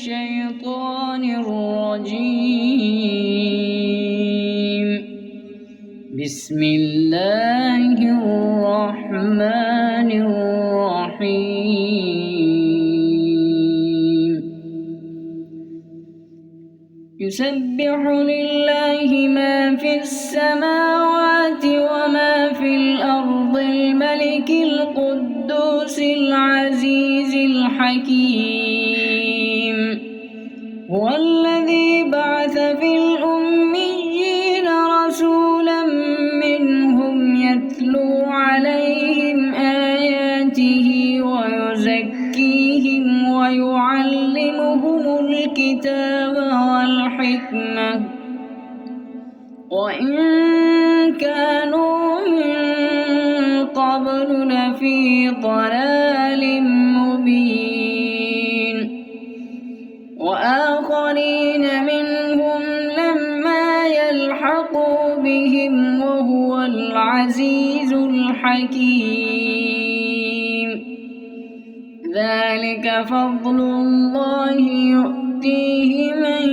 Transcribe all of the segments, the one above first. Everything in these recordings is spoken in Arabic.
الشيطان الرجيم. بسم الله الرحمن الرحيم. يسبح لله ما في السماوات وما في الأرض الملك القدوس العزيز الحكيم. هو الذي بعث في الأميين رسولا منهم يتلو عليهم آياته ويزكيهم ويعلمهم الكتاب والحكمة وإن كانوا من قبل لفي ضلال مبين. وآخرين منهم لما يلحقوا بهم وهو العزيز الحكيم. ذلك فضل الله يؤتيه من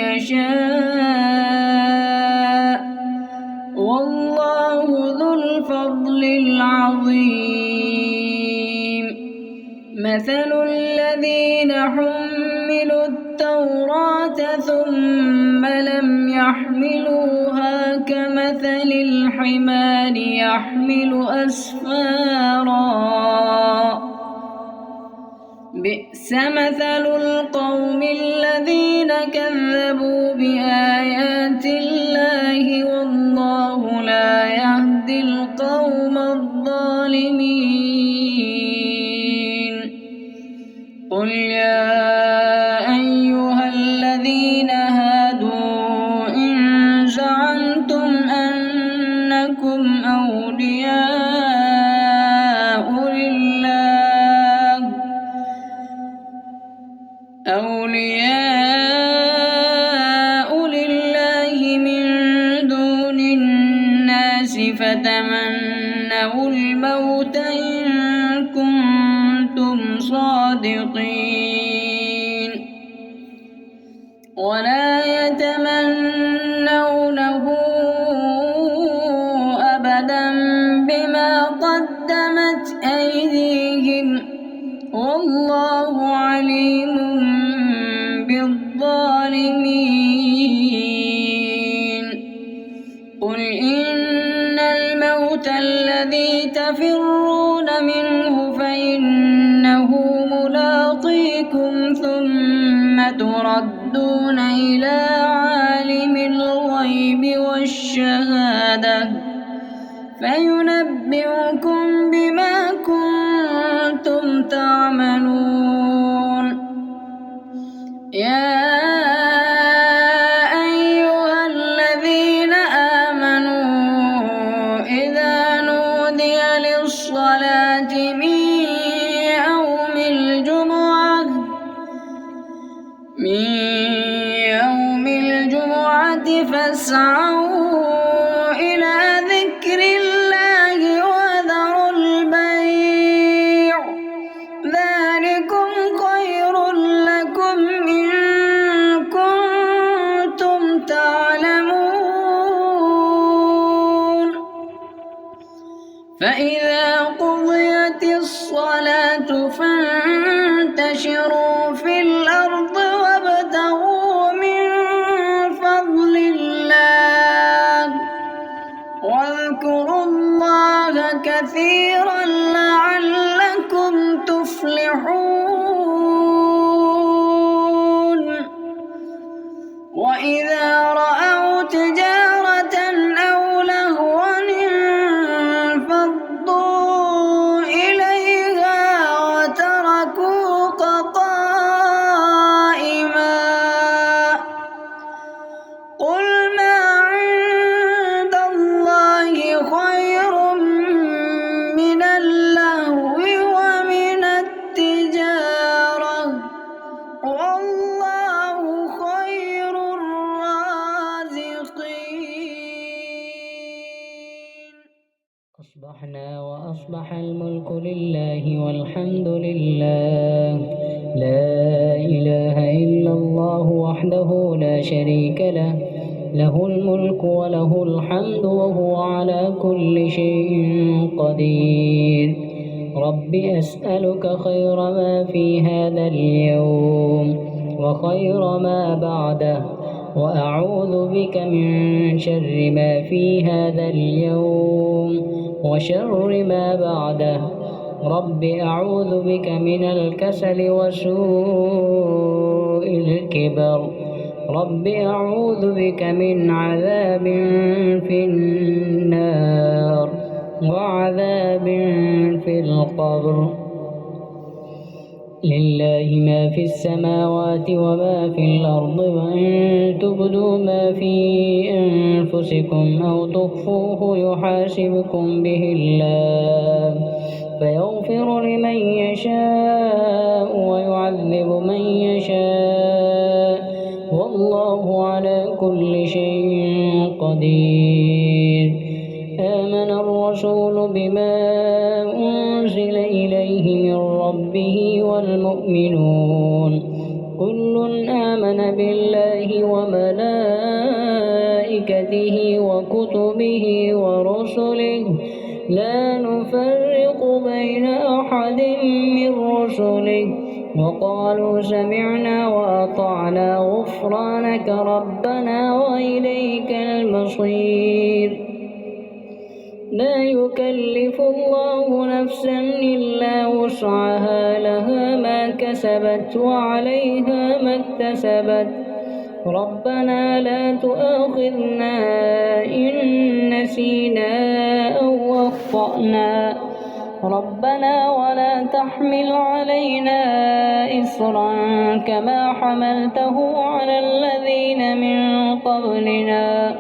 يشاء والله ذو الفضل العظيم. مثل الذين حملوا التوراة ثم لم يحملوها كمثل الحمار يحمل أسفارا بئس مثل القوم الذين كذبوا بآيات الله والله لا يهدي القوم الظالمين. قل يا أيها الذين هادوا إن زعمتم أنكم أولياء لله من دون الناس فتمنوا الموت إن كنتم صادقين ولا يتمنونه أبدا بما قدمت أيديهم والله عليم بالظالمين. قل إن الموت الذي تفرون منه فإنه ملاقيكم ثم تردون إلى عالم الغيب والشهادة فينبئكم بما كنتم تعملون. يا أيها الذين آمنوا إذا نودي للصلاة من يوم الجمعة فاسعوا إلى ذكر الله وذروا البيع ذلكم خير لكم إن كنتم تعلمون. فإذا قضيت الصلاة فانتشروا في الأرض وابتغوا من فضل الله واذكروا الله كثيرا لعلكم تفلحون. وإذا رأوا تجارة أو لهوا انفضوا إليها وتركوك قائما. قل ما عند الله خير من اللهو ومن التجارة والله خير الرازقين. أصبحنا وأصبح الملك لله والحمد لله لا وحده لا شريك له، له الملك وله الحمد وهو على كل شيء قدير. رب أسألك خير ما في هذا اليوم وخير ما بعده، وأعوذ بك من شر ما في هذا اليوم وشر ما بعده. رب أعوذ بك من الكسل وسوء الكبر. رب أعوذ بك من عذاب في النار وعذاب في القبر. لله ما في السماوات وما في الأرض، وإن تبدوا ما في أنفسكم أو تخفوه يحاسبكم به الله، فيغفر لمن يشاء ويعذب من يشاء، والله على كل شيء قدير. آمن الرسول بما أنزل إليه من ربه والمؤمنون كل آمن بالله وملائكته وكتبه ورسله لا نفرق بين أحد من رسله، وقالوا سمعنا وأطعنا غفرانك ربنا وإليك المصير. لا يكلف الله نفسا إلا وسعها، لها ما كسبت وعليها ما اكتسبت. ربنا لا تؤاخذنا إن نسينا أو أخطأنا، ربنا ولا تحمل علينا إصرا كما حملته على الذين من قبلنا،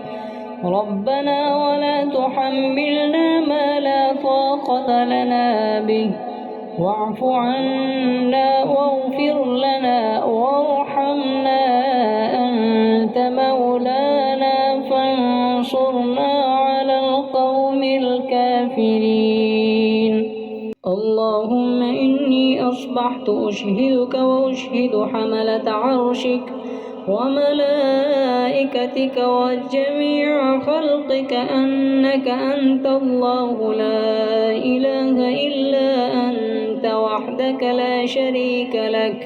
ربنا ولا تحملنا ما لا طاقة لنا به، واعف عنا واغفر لنا وارحمنا، أنت مولانا فانصرنا على القوم الكافرين. اللهم إني أصبحت أشهدك وأشهد حملة عرشك وملائكتك وجميع خلقك أنك أنت الله لا إله إلا أنت وحدك لا شريك لك،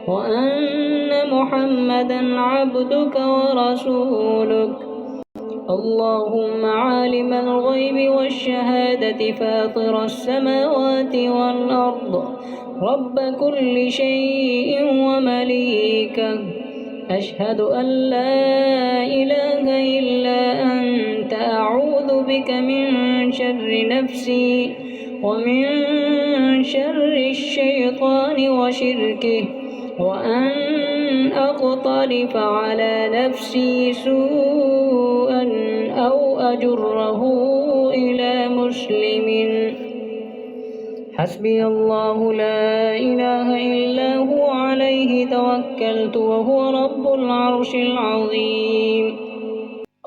وأن محمدا عبدك ورسولك. اللهم عالم الغيب والشهادة فاطر السماوات والأرض، رب كل شيء ومليكه، أشهد أن لا إله إلا أنت، أعوذ بك من شر نفسي ومن شر الشيطان وشركه، وأن أقترف على نفسي سوءا أو أجره إلى مسلم. حسبي الله لا إله إلا هو عليه توكلت وهو رب العرش العظيم.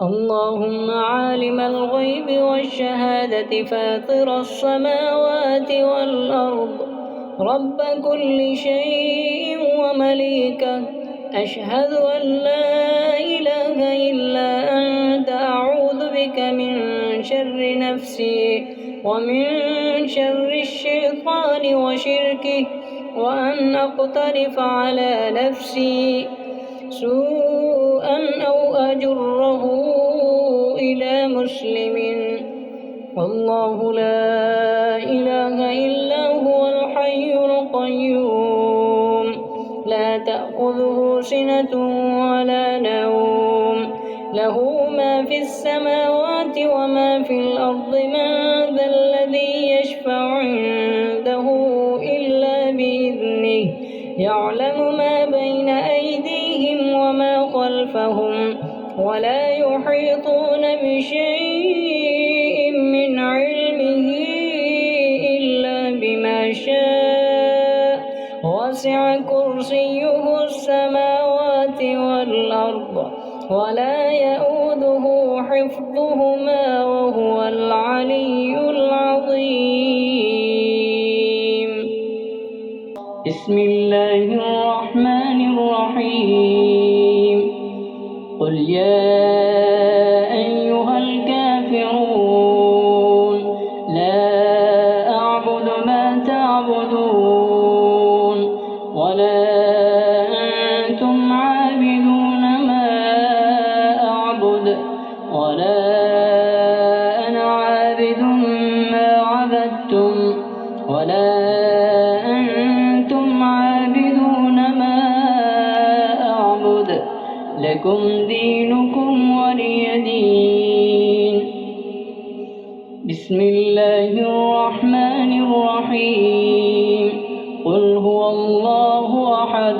اللهم عالم الغيب والشهادة فاطر السماوات والأرض، رب كل شيء ومليكه، أشهد أن لا إله إلا أنت، أعوذ بك من شر نفسي ومن شر الشيطان وشركه، وأن أقترف على نفسي سوءا أو أجره إلى مسلم. الله لا إله إلا هو الحي القيوم، لا تأخذه سنة ولا نوم، له ما في السماوات وما في الأرض. من ذا الذي يشفع عنده إلا بإذنه، يعلم ما بين أيديهم وما خلفهم، ولا يحيطون بشيء من علمه إلا بما شاء، وسع كرسيه السماوات والأرض، ولا يؤوده حفظهما وهو العلي العظيم. بسم الله الرحمن الرحيم. قل يا أيها الكافرون لا أعبد ما تعبدون ولا أنتم عابدون ما أعبد ولا أنا عابد ما عبدتم ولا أنتم عابدون ما أعبد لكم دينكم ولي دين. بسم الله الرحمن الرحيم قل هو الله أحد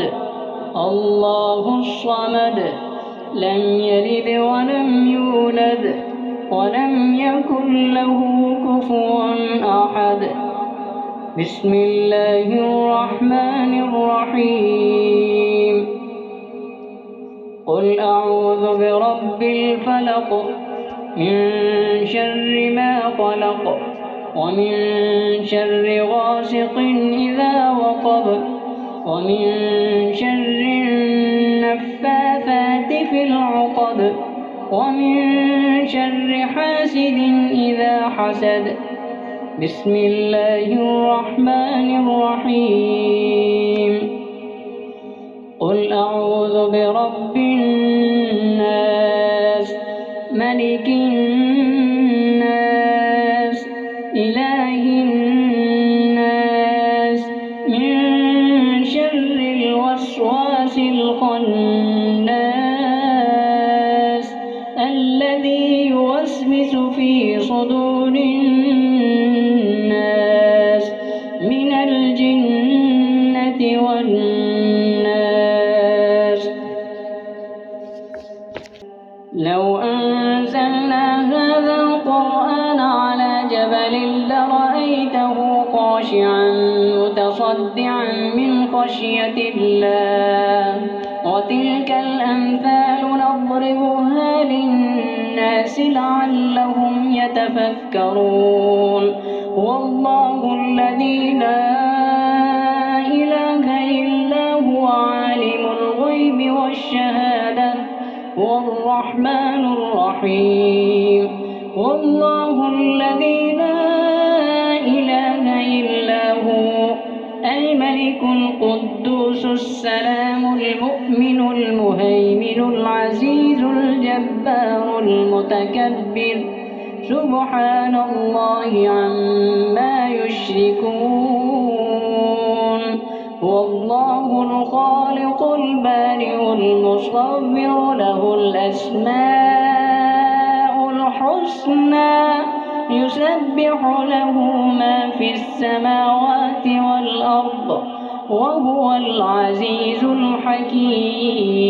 الله الصمد لم يلد ولم يولد ولم يكن له كفوا أحد. بسم الله الرحمن الرحيم قل أعوذ برب الفلق من شر ما خلق ومن شر غاسق إذا وقب ومن شر النفاثات في العقد ومن شر حاسد إذا حسد. بسم الله الرحمن الرحيم قل أعوذ برب الناس ملك الناس إله الناس من شر الوسواس الخناس الذي يوسوس في صدور الناس من الجنة والناس. لو أنزلنا هذا القرآن على جبل لرأيته خاشعا متصدعا من خشية الله وتلك الأمثال نضربها للناس لعلهم يتفكرون. والله الذي لا إله إلا هو عالم الغيب والشهادة هو الرحمن الرحيم. والله الذي لا إله إلا هو الملك القدوس السلام المؤمن المهيمن العزيز الجبار المتكبر سبحان الله عما يشركون. والله الخالق البارئ المصور له الأسماء الحسنى يسبح له ما في السماوات والأرض وهو العزيز الحكيم.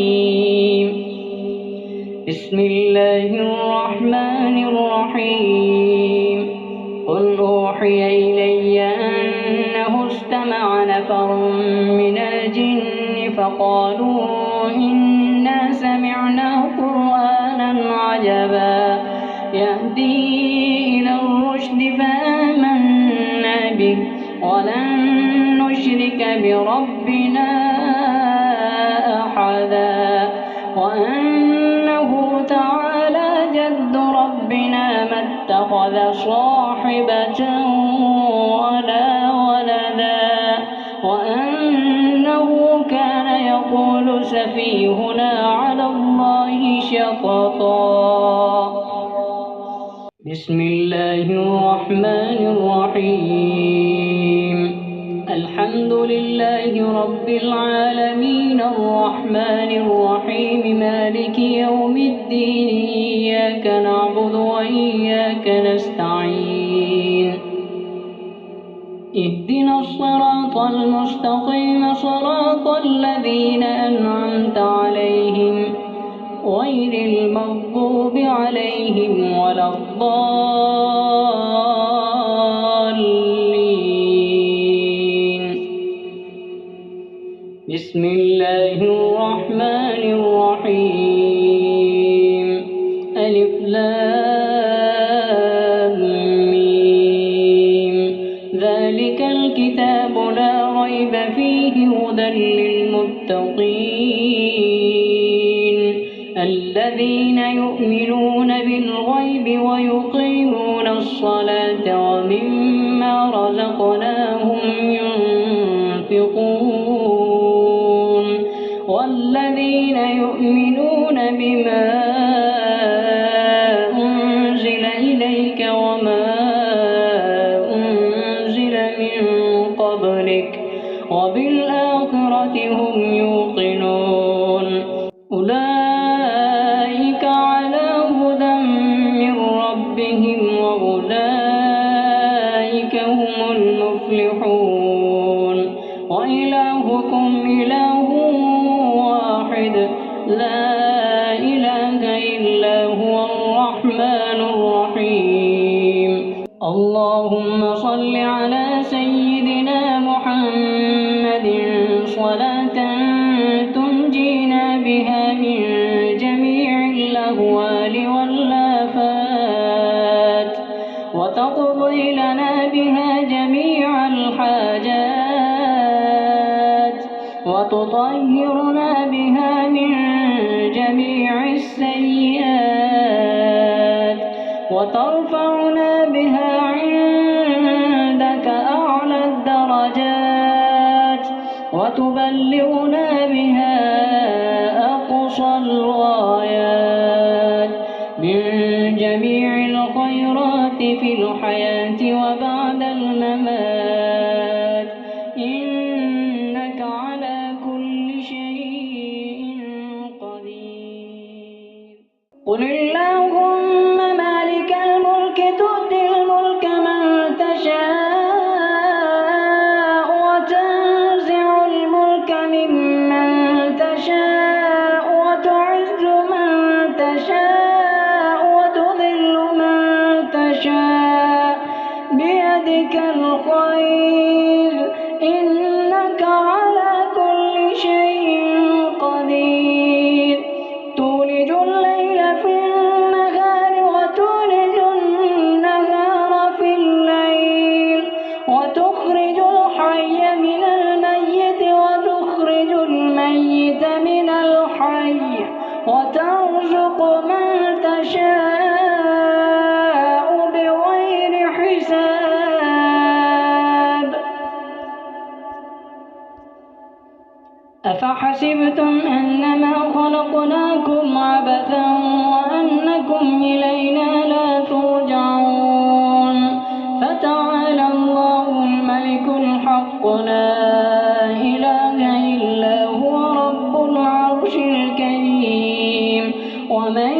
بسم الله الرحمن الرحيم قل أوحي إلي أنه استمع نفر من الجن فقالوا إنا سمعنا قرآنا عجبا يهدي إلى الرشد فآمنا به ولن نشرك بربنا أحدا وأنه تعالى جد ربنا ما اتخذ صاحبة ولا ولدا وأنه كان يقول سفيهنا على الله شططا. بسم الله الرحمن الرحيم الحمد لله رب العالمين الرحمن الرحيم مالك يوم الدين إياك نعبد وإياك نستعين اهدنا الصراط المستقيم صراط الذين أنعمت عليهم غير المغضوب عليهم ولا الضالين. بسم الله الرحمن الرحيم ألف لام ميم ذلك الكتاب لا ريب فيه هدى للمتقين الذين يؤمنون بالغيب ويقيمون الصلاة ومما رزقناهم ينفقون والذين يؤمنون بما أنزل إليك وما أنزل من قبلك وبالآخرة هم يوقنون أولئك على هدى من ربهم وأولئك هم المفلحون وإلهكم إله واحد لا إله إلا هو الرحمن الرحيم اللهم صل على سيدنا محمد صلاة تنجينا بها من جميع الأهوال والآفات وتقضي لنا بها جميع الحاجات وتطهرنا بها من جميع السيئات وترفعنا بها عندك أعلى الدرجات وتبلغنا بها أقصى الغايات من جميع الخيرات في الحياة وبعد الممات إنك على كل شيء قدير قل اللهم مالك الملك تؤتي الملك من تشاء وتنزع الملك ممن تشاء وتعز من تشاء وتذل من تشاء بيدك الخير إنك على كل شيء قدير تولج الليل في النهار وتولج النهار في الليل وتخرج الحي من الميت وتخرج الميت من الحي وترزق من تشاء بغير حساب أفحسبتم أنما خلقناكم عبثا وأنكم إلينا لا ترجعون فتعالى الله الملك الحق لا إله إلا هو رب العرش الكريم ومن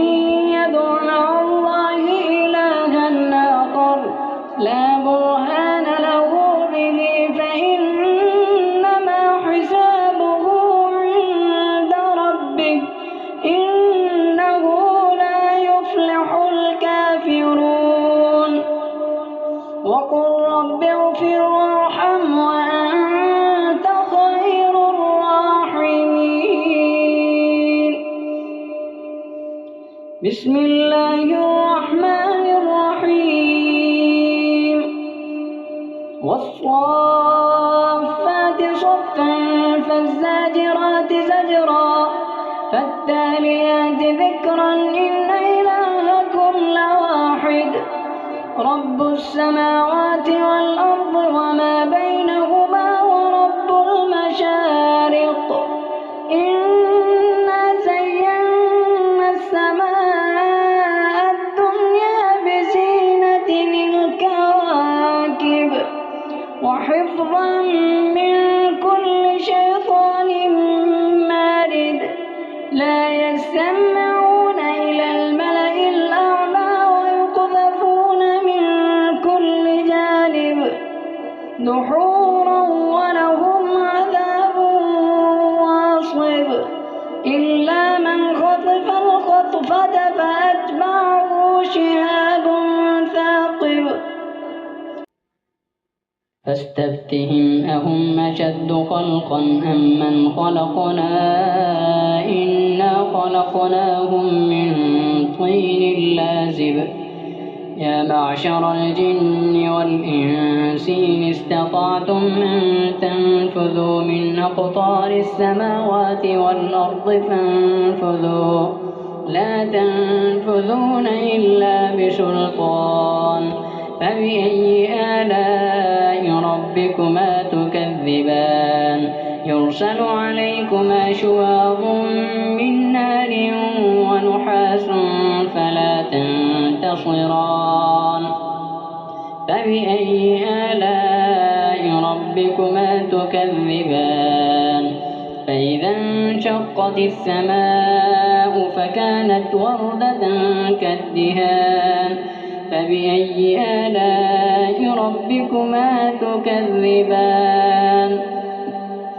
يدع مع الله إلها آخر لا برهان له به فإنما حسابه عند ربه إنه لا يفلح الكافرون وقل رب اغفر وارحم وأنت خير الراحمين بسم الله الرحمن الرحيم والصافات صفا فالزاجرات زجرا فالتاليات ذكرا إن إلهكم لواحد رب السماوات والأرض وما بينهما ورب المشارق إنا زينا السماء الدنيا بزينة الكواكب وحفظا من كل شيطان مارد لا يستمعون إلى الملأ الأعلى ويقذفون من كل جانب دحورا ولهم عذاب واصب إلا من خطف الخطفة فأتبعه شهاب ثاقب فاستفتهم أهم أشد خلقا أم من خلقنا إنا خلقناهم من طين لازب يا معشر الجن والإنس إن استطعتم أن تنفذوا من أقطار السماوات والأرض فانفذوا لا تنفذون إلا بسلطان فبأي آلاء ربكما تكذبان يرسل عليكما شواظ من نار ونحاس فلا تنتصران فبأي آلاء ربكما تكذبان فإذا انشقت السماء فكانت وردة كالدهان فبأي آلاء ربكما تكذبان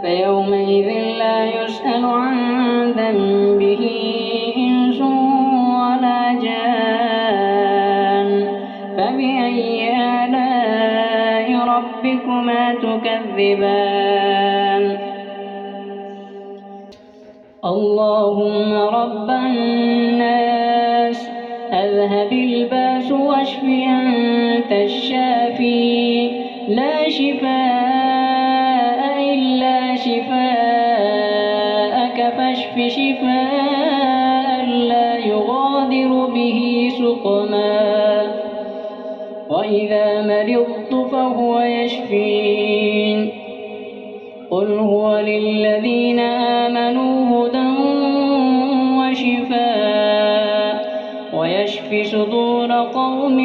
فيومئذ لا يسأل عن ذنبه إنس ولا جان فبأي آلاء ربكما تكذبان اللهم رب الناس أذهب الباس واشف أنت الشافي لا شفاء إلا شفاءك فاشف شفاء لا يغادر به سقما وإذا مرضت فهو يشفين قل هو للذين آمنوا هدى وشفاء ويشفي صدور قوم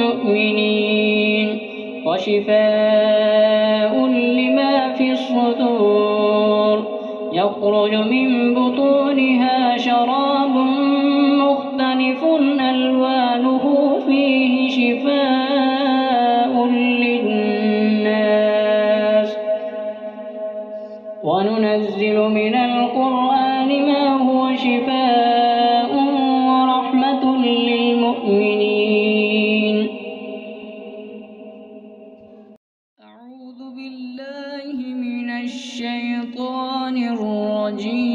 مؤمنين وشفاء لما في الصدور يخرج من بطونها شراب مختلف ألوانه فيه شفاء للناس وننزل من القرآن ما هو شفاء ورحمة للمؤمنين أعوذ بالله من الشيطان الرجيم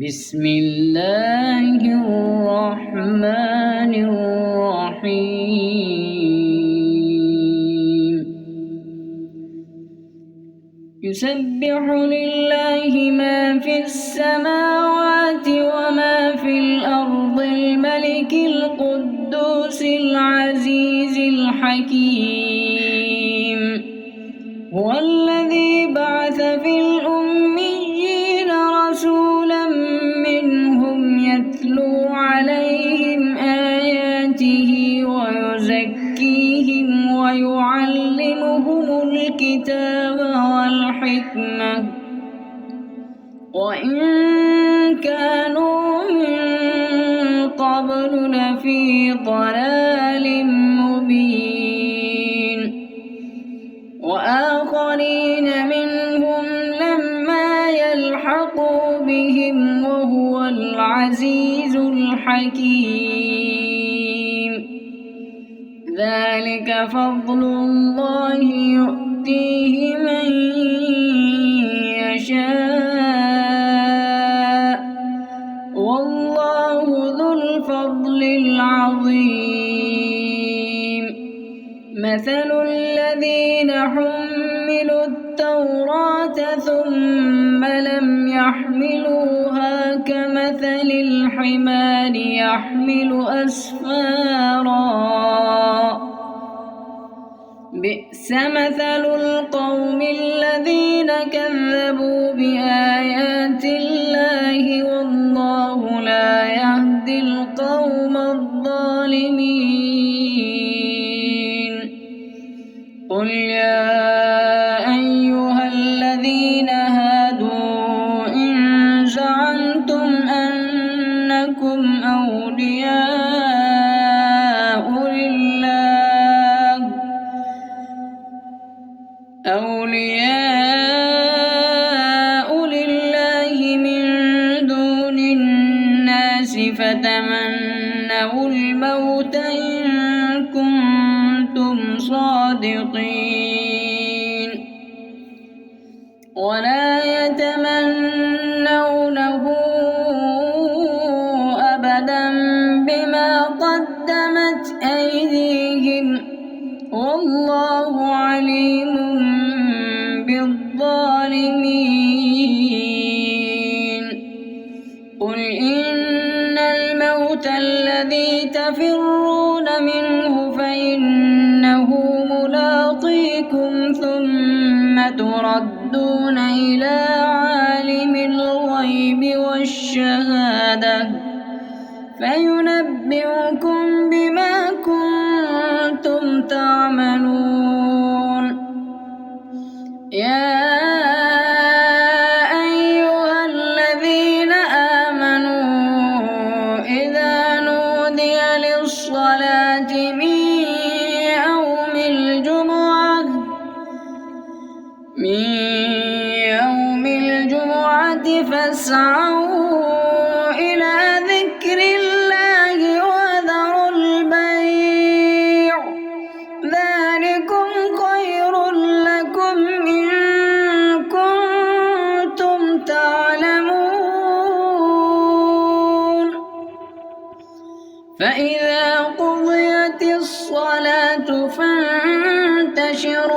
بسم الله الرحمن الرحيم يسبح لله ما في السماوات وما في الأرض الملك القدوس العزيز الحكيم هو الذي بعث في الأميين رسولا منهم يتلو عليهم آياته ويزكيهم ويعلمهم الكتاب والحكمة وإن كانوا من قبل لفي ضلال مبين وآخرين منهم لما يلحقوا بهم وهو العزيز الحكيم ذلك فضل الله يؤتيه من يشاء والله ذو الفضل العظيم مثل الذين حملوا التوراة ثم لم يحملوها كمثل الحمار يحمل أسفارا بئس مثل القوم الذين كذبوا بآيات الله والله لا يهدي القوم الظالمين قل يا أيها الذين هادوا إن زعمتم أنكم أولياء لله من دون الناس فتمنوا الموت إن كنتم صادقين ولا يتمنونه أبدا بما قدمت أيديهم والله عليم بالظالمين تردون إلى عالم الغيب والشهادة فينبئكم بما كنتم تعملون. يا أيها الذين آمنوا إذا نودي للصلاة من يوم الجمعة فاسعوا إلى ذكر الله وذروا البيع ذلكم خير لكم إن كنتم تعلمون. فإذا قضيت الصلاة فانتشروا